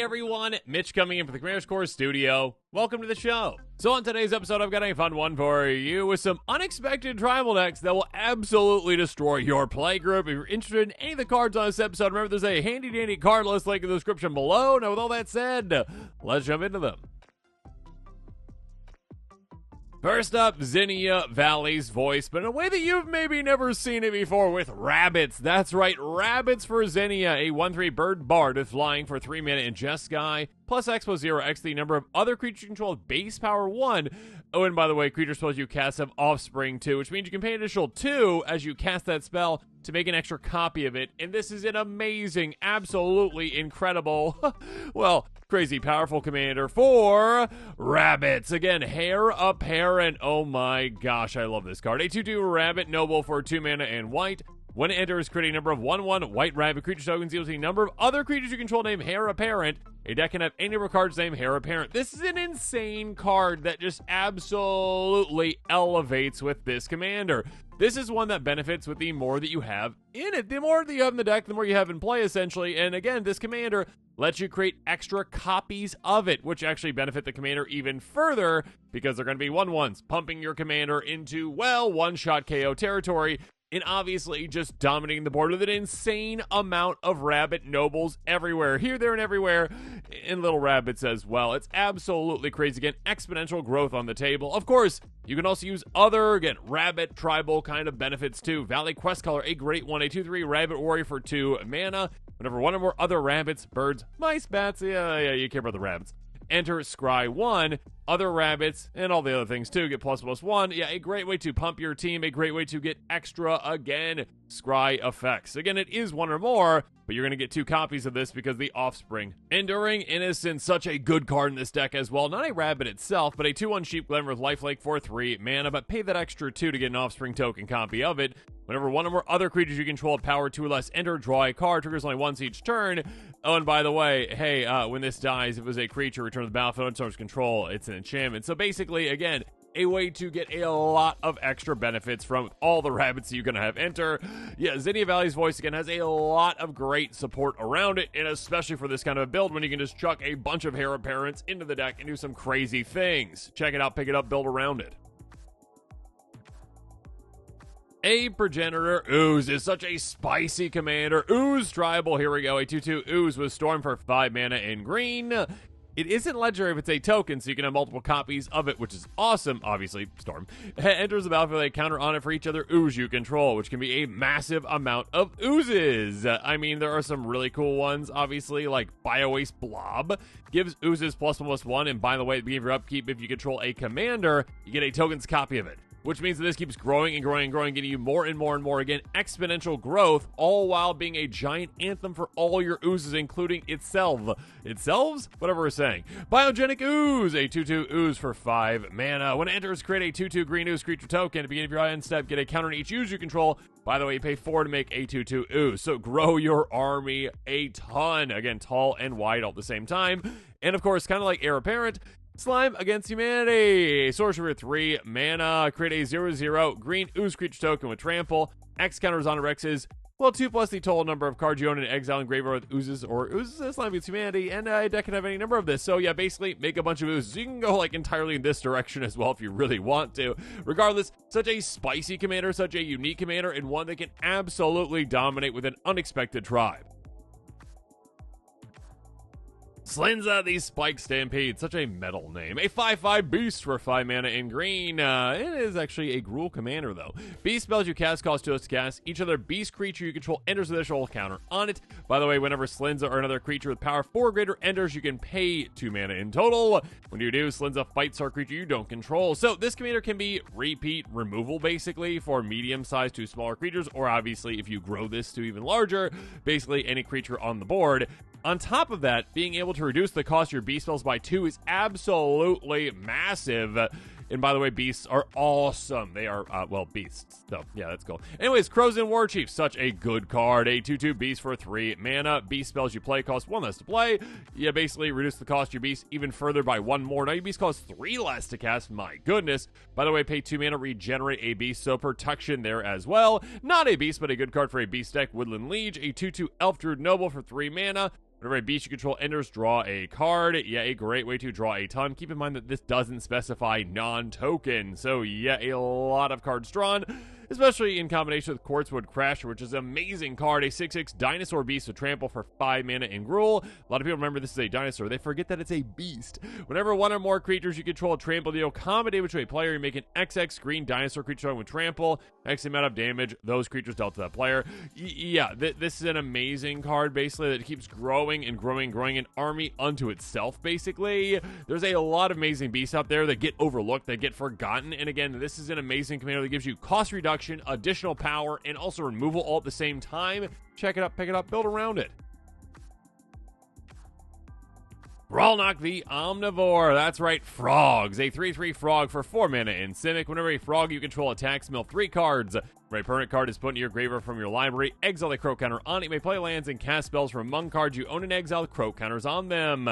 everyone, Mitch coming in for the Commander's Core studio. Welcome to the show. So on today's episode, I've got a fun one for you with some unexpected tribal decks that will absolutely destroy your playgroup. If you're interested in any of the cards on this episode, remember there's a handy dandy card list link in the description below. Now with all that said, let's jump into them. First up, Zinnia, Valley's voice, but in a way that you've maybe never seen it before with rabbits. That's right, rabbits for Zinnia, a 1/3 bird bard with flying for 3 mana in Jeskai, plus X+0x the number of other creatures you control with base power 1. Oh, and by the way, creature spells you cast have offspring too, which means you can pay an additional 2 as you cast that spell to make an extra copy of it. And this is an amazing, absolutely incredible, well, crazy powerful commander for rabbits. Again, Heir Apparent. Oh my gosh, I love this card. A 2/2 rabbit noble for 2 mana and white. When it enters, create a number of 1/1 white rabbit creature tokens equal to the number of other creatures you control named Heir Apparent. A deck can have any number of cards named Heir Apparent. This is an insane card that just absolutely elevates with this commander. This is one that benefits with the more that you have in it. The more that you have in the deck, the more you have in play, essentially. And again, this commander lets you create extra copies of it, which actually benefit the commander even further because they're going to be 1/1s, pumping your commander into, well, one-shot KO territory. And obviously just dominating the board with an insane amount of rabbit nobles everywhere. Here, there, and everywhere. And little rabbits as well. It's absolutely crazy. Again, exponential growth on the table. Of course, you can also use other, again, rabbit tribal kind of benefits too. Valley Quest Caller, a great one. A 2/3 rabbit warrior for 2 mana. Whenever one or more other rabbits, birds, mice, bats, yeah, you care about the rabbits, enter Scry 1, other rabbits, and all the other things too, get ++1. Yeah, a great way to pump your team, a great way to get extra, again, Scry effects. Again, it is one or more, but you're going to get 2 copies of this because the offspring. Enduring Innocence, such a good card in this deck as well. Not a rabbit itself, but a 2/1 sheep glimmer with lifelink for 3 mana, but pay that extra 2 to get an offspring token copy of it. Whenever one or more other creatures you control at power 2 or less enter, draw a card, triggers only once each turn. Oh, and by the way, hey, when this dies, if it was a creature returned to the battlefield under its control, it's an enchantment. So basically, again, a way to get a lot of extra benefits from all the rabbits that you're going to have enter. Yeah, Zinnia Valley's voice, again, has a lot of great support around it, and especially for this kind of a build when you can just chuck a bunch of Heir Apparents into the deck and do some crazy things. Check it out, pick it up, build around it. A Progenitor Ooze is such a spicy commander. Ooze tribal, here we go. A 2/2 Ooze with Storm for 5 mana in green. It isn't legendary if it's a token, so you can have multiple copies of it, which is awesome. Obviously, Storm. Enters the battlefield with a counter on it for each other Ooze you control, which can be a massive amount of Oozes. I mean, there are some really cool ones, obviously, like Bio-Waste Blob. Gives Oozes +1/+1, and by the way, at the beginning of your upkeep, if you control a commander, you get a token's copy of it. Which means that this keeps growing and growing and growing, getting you more and more and more, again, exponential growth, all while being a giant anthem for all your Oozes, including itself. Itselves? Whatever we're saying. Biogenic Ooze, a 2/2 Ooze for 5 mana. When it enters, create a 2/2 green Ooze creature token. At the beginning of your end step, get a counter on each Ooze you control. By the way, you pay 4 to make a 2/2 Ooze. So grow your army a ton. Again, tall and wide all at the same time. And of course, kind of like Heir Apparent, Slime Against Humanity. Sorcerer 3 mana. Create a 0/0 green Ooze creature token with trample. X counters on Rex's. Well, 2 plus the total number of cards you own in exile and graveyard with Oozes or Oozes. Slime Against Humanity. And a deck can have any number of this. So yeah, basically make a bunch of Oozes. You can go like entirely in this direction as well if you really want to. Regardless, such a spicy commander, such a unique commander, and one that can absolutely dominate with an unexpected tribe. Slinza, the Spike Stampede, such a metal name. A 5/5 beast for 5 mana in green. It is actually a Gruul commander, though. Beast spells you cast cost 2 to cast. Each other beast creature you control enters with additional counter on it. By the way, whenever Slinza or another creature with power 4 or greater enters, you can pay 2 mana in total. When you do, Slinza fights our creature you don't control. So this commander can be repeat removal, basically, for medium-sized to smaller creatures, or obviously, if you grow this to even larger, basically any creature on the board. On top of that, being able to reduce the cost of your beast spells by 2 is absolutely massive. And by the way, beasts are awesome. They are, well, beasts. So, yeah, that's cool. Anyways, Crows and War Chief, such a good card. A 2/2 beast for 3 mana. Beast spells you play cost 1 less to play. You basically reduce the cost of your beast even further by 1 more. Now your beast costs 3 less to cast. My goodness. By the way, pay 2 mana, regenerate a beast, so protection there as well. Not a beast, but a good card for a beast deck. Woodland Liege, a 2/2 Elf Druid Noble for 3 mana. Whenever a beast you control enters, draw a card. Yeah, a great way to draw a ton. Keep in mind that this doesn't specify non-token. So yeah, a lot of cards drawn, especially in combination with Quartzwood Crasher, which is an amazing card. A 6/6 dinosaur beast with trample for 5 mana and Gruul. A lot of people remember this is a dinosaur. They forget that it's a beast. Whenever one or more creatures you control trample deal combat damage to a player, you make an XX green dinosaur creature with trample. X amount of damage those creatures dealt to that player. This is an amazing card, basically, that keeps growing and growing an army unto itself, basically. There's a lot of amazing beasts out there that get overlooked, that get forgotten, and again, this is an amazing commander that gives you cost reduction, additional power, and also removal all at the same time. Check it out, pick it up, build around it. Grolnok the Omnivore. That's right, frogs. A 3/3 frog for 4 mana in Simic. Whenever a frog you control attacks, mill 3 cards. When a permanent card is put into your graveyard from your library, exile a croak counter on it. You may play lands and cast spells from among cards you own and exile croak counters on them.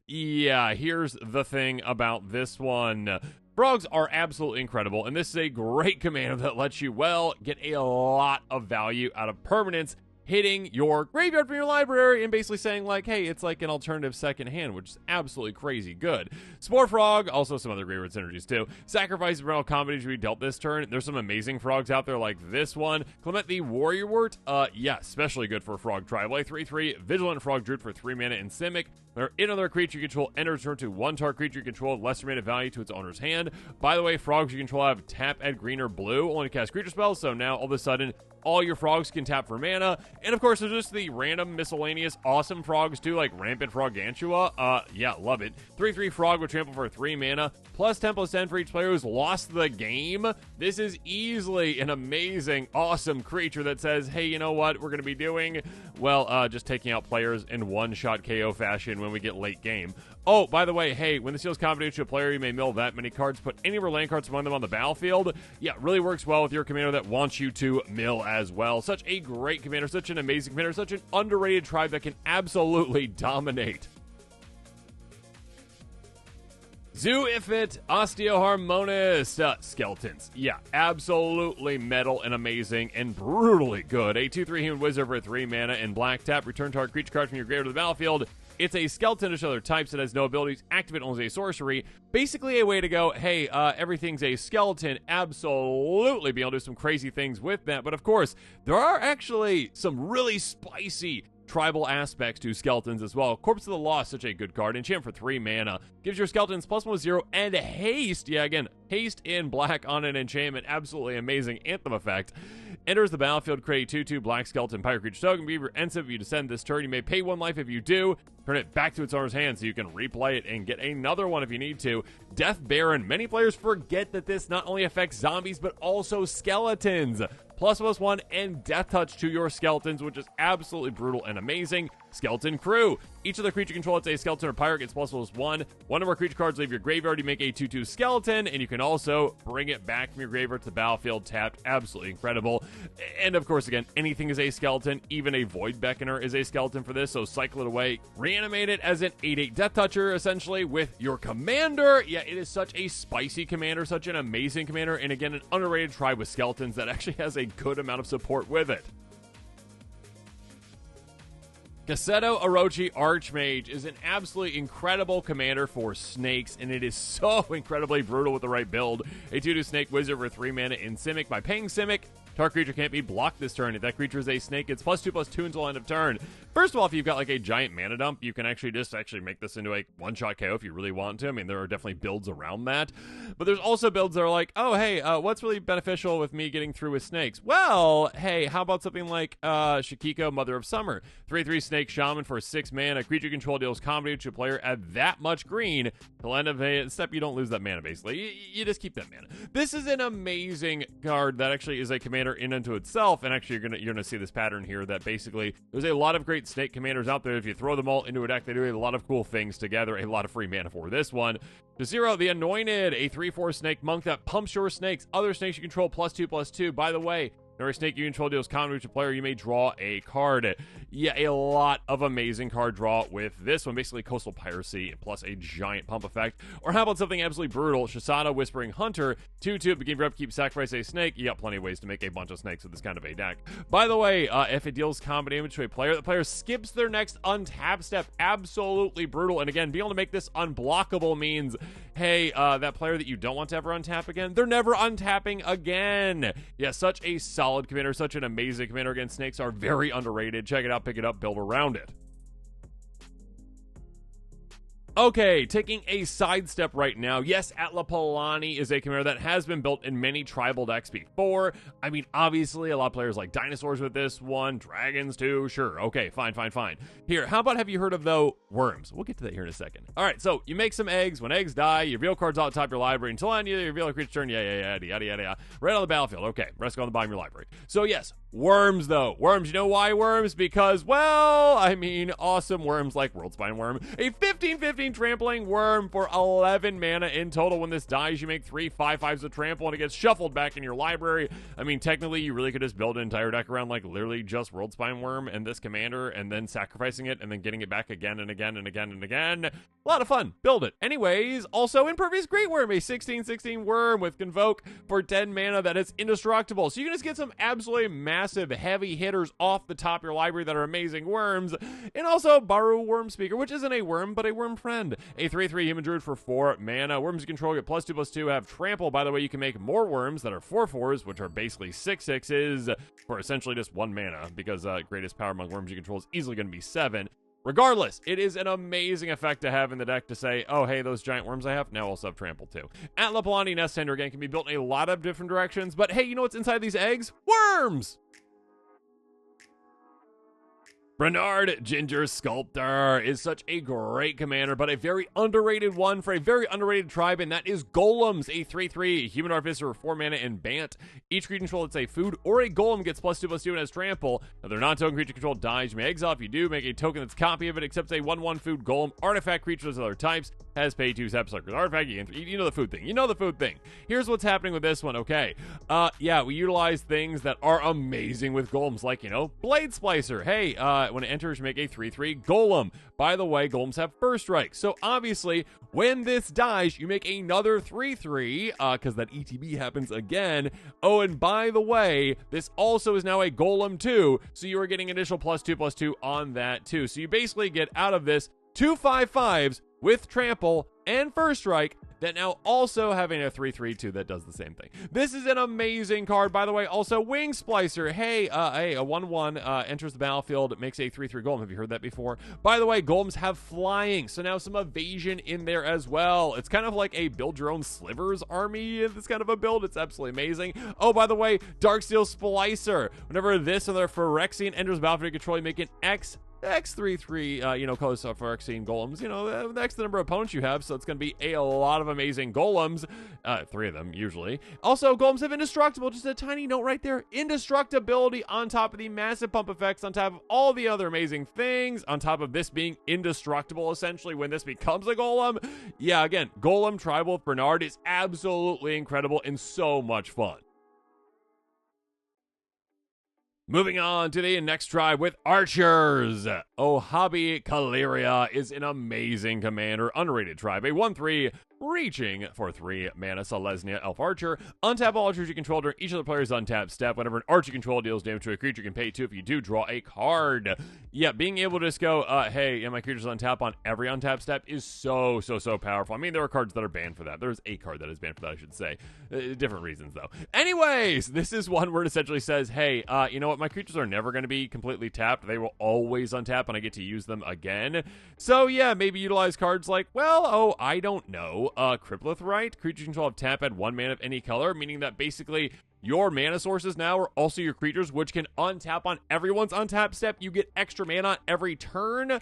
Yeah, here's the thing about this one. Frogs are absolutely incredible, and this is a great commander that lets you, well, get a lot of value out of permanents hitting your graveyard from your library and basically saying, like, hey, it's like an alternative second hand, which is absolutely crazy good. Spore Frog, also some other graveyard synergies too. Sacrifice the rental combination we dealt this turn. There's some amazing frogs out there like this one. Clement the Warrior Wort, yeah, especially good for Frog Tribal. A 3/3 Vigilant Frog Druid for 3 mana in Simic. Whenever another creature you control enters, turn to 1 target creature you control with lesser mana value to its owner's hand. By the way, frogs you control have tap at green or blue, only to cast creature spells, so now all of a sudden all your frogs can tap for mana. And of course, there's just the random miscellaneous awesome frogs too, like Rampant Frogantua. Yeah, love it. 3/3 frog with trample for 3 mana, plus 10/10 for each player who's lost the game. This is easily an amazing, awesome creature that says, hey, you know what we're going to be doing? Well, just taking out players in one-shot KO fashion when we get late game. Oh, by the way, hey, when this deals combination to a player, you may mill that many cards, put any of your land cards among them on the battlefield. Yeah, really works well with your commander that wants you to mill as well. Such a great commander, such an amazing commander, such an underrated tribe that can absolutely dominate. Xu-Ifit, Osteoharmonist, Skeletons. Yeah, absolutely metal and amazing and brutally good. A 2/3 human wizard for 3 mana and black tap. Return target creature card from your graveyard to the battlefield. It's a skeleton of other types. It has no abilities. Activate only as a sorcery. Basically a way to go, hey, everything's a skeleton. Absolutely be able to do some crazy things with that. But of course, there are actually some really spicy tribal aspects to skeletons as well. Corpse of the Lost, such a good card. Enchant for 3 mana. Gives your skeletons +1/+0 and haste. Yeah, again, haste in black on an enchantment. Absolutely amazing anthem effect. Enters the battlefield, create a 2/2 black skeleton pirate creature token. Be your ensign if you descend this turn. You may pay 1 life if you do. Turn it back to its owner's hand so you can replay it and get another one if you need to. Death Baron. Many players forget that this not only affects zombies, but also skeletons. +1/+1 and death touch to your skeletons, which is absolutely brutal and amazing. Skeleton Crew. Each of the creature control, it's a skeleton or pirate, gets +1/+1. One of our creature cards leave your graveyard, you make a 2/2 skeleton, and you can also bring it back from your graveyard to the battlefield tapped. Absolutely incredible. And of course, again, anything is a skeleton. Even a Void Beckoner is a skeleton for this, so cycle it away. Reanimate it as an 8/8 death toucher, essentially, with your commander. Yeah, it is such a spicy commander, such an amazing commander, and again, an underrated tribe with skeletons that actually has a good amount of support with it. Kaseto Orochi Archmage is an absolutely incredible commander for snakes, and it is so incredibly brutal with the right build. A 2/2 snake wizard for 3 mana in Simic. By paying Simic, target creature can't be blocked this turn. If that creature is a snake, it's +2/+2 until end of turn. First of all, if you've got like a giant mana dump, you can actually just make this into a one-shot KO if you really want to. I mean, there are definitely builds around that. But there's also builds that are like, oh, hey, what's really beneficial with me getting through with snakes? Well, hey, how about something like Shikiko, Mother of Summer? 3/3 snake shaman for 6 mana. Creature control deals combat to a player at that much green. Till end of a step, you don't lose that mana, basically. You just keep that mana. This is an amazing card that actually is a commander in and to itself, and actually you're gonna see this pattern here that basically there's a lot of great snake commanders out there. If you throw them all into a deck, they do a lot of cool things together. A lot of free mana for this one. Zero the Anointed, a 3/4 snake monk that pumps your snakes. Other snakes you control +2/+2. By the way, Whenever a snake you control deals combat to a player, you may draw a card. Yeah, a lot of amazing card draw with this one. Basically, Coastal Piracy plus a giant pump effect. Or how about something absolutely brutal? Shisada Whispering Hunter, 2/2, begin your upkeep, sacrifice a snake. You got plenty of ways to make a bunch of snakes with this kind of a deck. By the way, if it deals combat damage to a player, the player skips their next untap step. Absolutely brutal. And again, being able to make this unblockable means, hey, that player that you don't want to ever untap again, they're never untapping again. Yeah, such a solid commander, such an amazing commander. Again, snakes are very underrated. Check it out, pick it up, build around it. Okay, taking a sidestep right now. Yes, Atla Palani is a commander that has been built in many tribal decks before. I mean, obviously, a lot of players like dinosaurs with this one, dragons too. Sure, okay, fine. Here, how about have you heard of, though, worms? We'll get to that here in a second. All right, so you make some eggs. When eggs die, you reveal cards out the top of your library. Until end, you reveal a creature turn, yada. Right on the battlefield. Okay, rest go on the bottom of your library. So, yes, worms, though. Worms, you know why worms? Because, well, I mean, awesome worms like Worldspine Wurm. A 15/15 trampling worm for 11 mana in total. When this dies, you make 3 5/5s of trample and it gets shuffled back in your library. I mean, technically, you really could just build an entire deck around like literally just Worldspine Wurm and this commander and then sacrificing it and then getting it back again and again and again and again. A lot of fun. Build it. Anyways, also Impervious Great Worm, a 16/16 worm with Convoke for 10 mana that is indestructible. So you can just get some absolutely massive heavy hitters off the top of your library that are amazing worms. And also Baru Wurm Speaker, which isn't a worm, but a worm friend. A 3/3 human druid for 4 mana. Worms you control get +2/+2, have trample. By the way, you can make more worms that are 4/4s, which are basically 6/6s for essentially just 1 mana, because greatest power among worms you control is easily going to be 7. Regardless, it is an amazing effect to have in the deck to say, oh, hey, those giant worms I have now also have trample too. Atla Palani Nest Tender, again, can be built in a lot of different directions, but hey, you know what's inside these eggs? Worms! Brenard Ginger Sculptor is such a great commander, but a very underrated one for a very underrated tribe, and that is Golems, a 3/3 human artificer for 4 mana and Bant. Each creature control that's a food or a golem gets +2/+2 and has trample. If their non-token creature control dies, you may exile. If you do, make a token that's a copy of it, except a 1/1 food golem. Artifact creatures of other types has pay 2 steps like an artifact. You know the food thing. You know the food thing. Here's what's happening with this one, okay? Yeah, we utilize things that are amazing with golems, like, you know, Blade Splicer. Hey, when it enters, you make a 3/3 golem. By the way, golems have first strike. So obviously, when this dies, you make another 3/3, because that ETB happens again. Oh, and by the way, this also is now a golem too, so you are getting additional +2/+2 on that too. So you basically get out of this 2 5/5s with trample and first strike that now also having a 3/3/2 that does the same thing. This is an amazing card, by the way. Also, Wing Splicer. Hey, a 1/1 enters the battlefield, makes a 3/3 golem. Have you heard that before? By the way, golems have flying, so now some evasion in there as well. It's kind of like a build your own slivers army in this kind of a build. It's absolutely amazing. Oh, by the way, Darksteel Splicer. Whenever this or their Phyrexian enters the battlefield control, you make an X3/3, colors of Phyrexian golems, next to the number of opponents you have, so it's going to be a lot of amazing golems, 3 of them, usually. Also, golems have indestructible, just a tiny note right there, indestructibility on top of the massive pump effects, on top of all the other amazing things, on top of this being indestructible, essentially, when this becomes a golem. Yeah, again, Golem Tribal with Brenard is absolutely incredible and so much fun. Moving on to the next tribe with archers. Ohabi Kaliria is an amazing commander, underrated tribe, a 1/3 reaching for 3 mana Selesnya Elf Archer. Untap all archers you control during each of the player's untap step. Whenever an archer you control deals damage to a creature, you can pay 2. If you do, draw a card. Yeah, being able to just go, hey, my creature's untap on every untap step is so powerful. I mean, there are cards that are banned for that. There's a card that is banned for that, I should say. Different reasons, though. Anyways, this is one where it essentially says, hey, you know what? My creatures are never going to be completely tapped. They will always untap, and I get to use them again. So, yeah, maybe utilize cards like, well, I don't know. Criplith Right. Creatures control have tap at 1 mana of any color, meaning that basically your mana sources now are also your creatures, which can untap on everyone's untap step. You get extra mana every turn.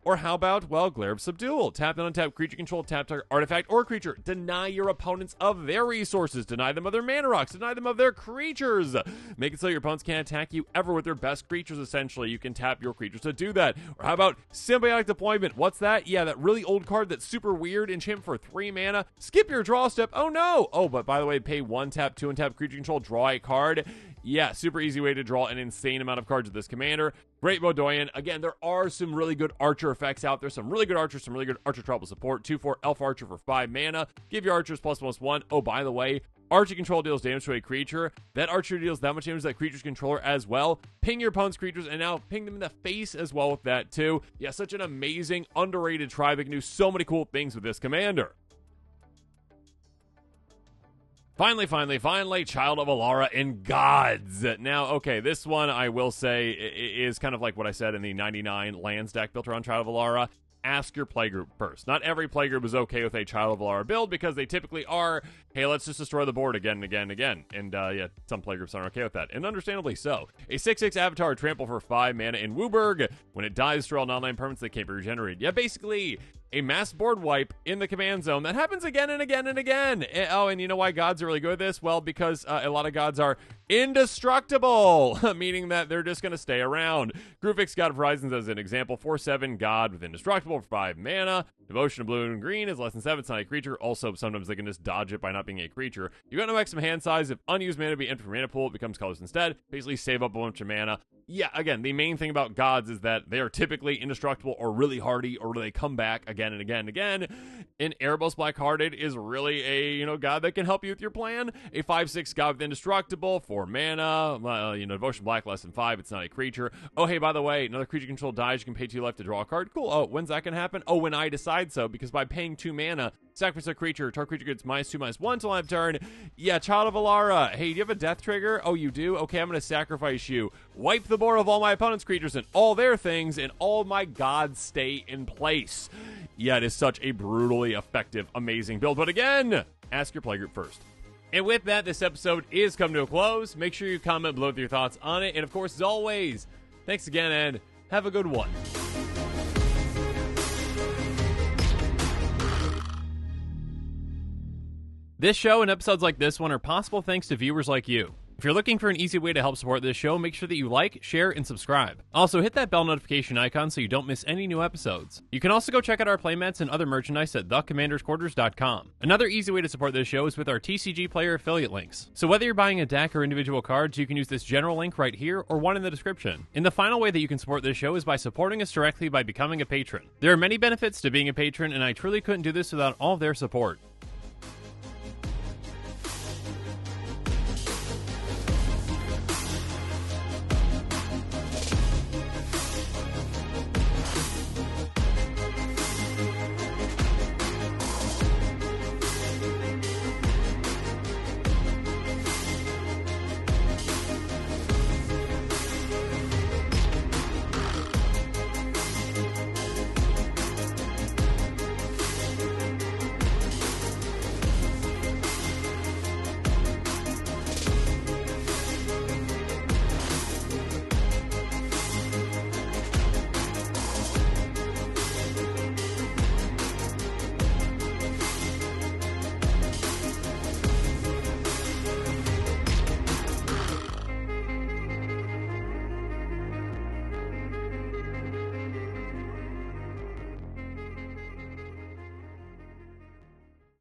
Or how about, well, Glare of Subdual. Tap and untap creature control, tap target artifact or creature. Deny your opponents of their resources. Deny them of their mana rocks. Deny them of their creatures. Make it so your opponents can't attack you ever with their best creatures, essentially. You can tap your creatures to do that. Or how about Symbiotic Deployment? What's that? Yeah, that really old card that's super weird. Enchant for 3 mana. Skip your draw step. Oh, no. Oh, but by the way, pay 1 tap, 2 untap creature control. draw a card. Yeah, super easy way to draw an insane amount of cards with this commander. Great Bodoyan. Again, there are some really good archer effects out there. Some really good archers, some really good archer trouble support. 2/4 elf archer for 5 mana. Give your archers +1/+1. Oh, by the way, archer control deals damage to a creature. That archer deals that much damage to that creature's controller as well. Ping your opponent's creatures and now ping them in the face as well with that too. Yeah, such an amazing, underrated tribe that can do so many cool things with this commander. Finally, Child of Alara in Gods. Now, okay, this one I will say is kind of like what I said in the 99 lands deck built around Child of Alara. Ask your playgroup first. Not every playgroup is okay with a Child of Alara build because they typically are, hey, let's just destroy the board again and again and again. And yeah, some playgroups aren't okay with that, and understandably so. A 6/6 Avatar trample for 5 mana in Wooburg. When it dies, destroy all non-land permanents that can't be regenerated. Yeah, basically a mass board wipe in the command zone that happens again and again and again. Oh, and you know why gods are really good at this? Well, because a lot of gods are indestructible, meaning that they're just going to stay around. Grufix, God of Horizons, as an example, 4/7 god with indestructible for 5 mana. Devotion of blue and green is less than 7. It's not a creature. Also, sometimes they can just dodge it by not being a creature. You got no maximum hand size. If unused mana be empty from mana pool, it becomes colors instead. Basically, save up a bunch of mana. Yeah, again, the main thing about gods is that they are typically indestructible or really hardy, or they come back again and again and again. And Erebos Blackhearted is really a, god that can help you with your plan. A 5/6 god with indestructible, 4 mana, Devotion Black less than 5, it's not a creature. Oh, hey, by the way, another creature control dies, you can pay 2 life to draw a card. Cool. Oh, when's that gonna happen? Oh, when I decide so, because by paying 2 mana, sacrifice a creature, target creature gets -2/-1 till end of turn. Yeah, Child of Alara. Hey, do you have a death trigger? Oh, you do? Okay, I'm gonna sacrifice you. Wipe the board of all my opponent's creatures and all their things, and all my gods stay in place. Yeah, it is such a brutally effective, amazing build. But again, ask your playgroup first. And with that, this episode is coming to a close. Make sure you comment below with your thoughts on it. And of course, as always, thanks again, and have a good one. This show and episodes like this one are possible thanks to viewers like you. If you're looking for an easy way to help support this show, make sure that you like, share, and subscribe. Also, hit that bell notification icon so you don't miss any new episodes. You can also go check out our playmats and other merchandise at thecommandersquarters.com. Another easy way to support this show is with our TCG player affiliate links. So whether you're buying a deck or individual cards, you can use this general link right here or one in the description. And the final way that you can support this show is by supporting us directly by becoming a patron. There are many benefits to being a patron, and I truly couldn't do this without all of their support.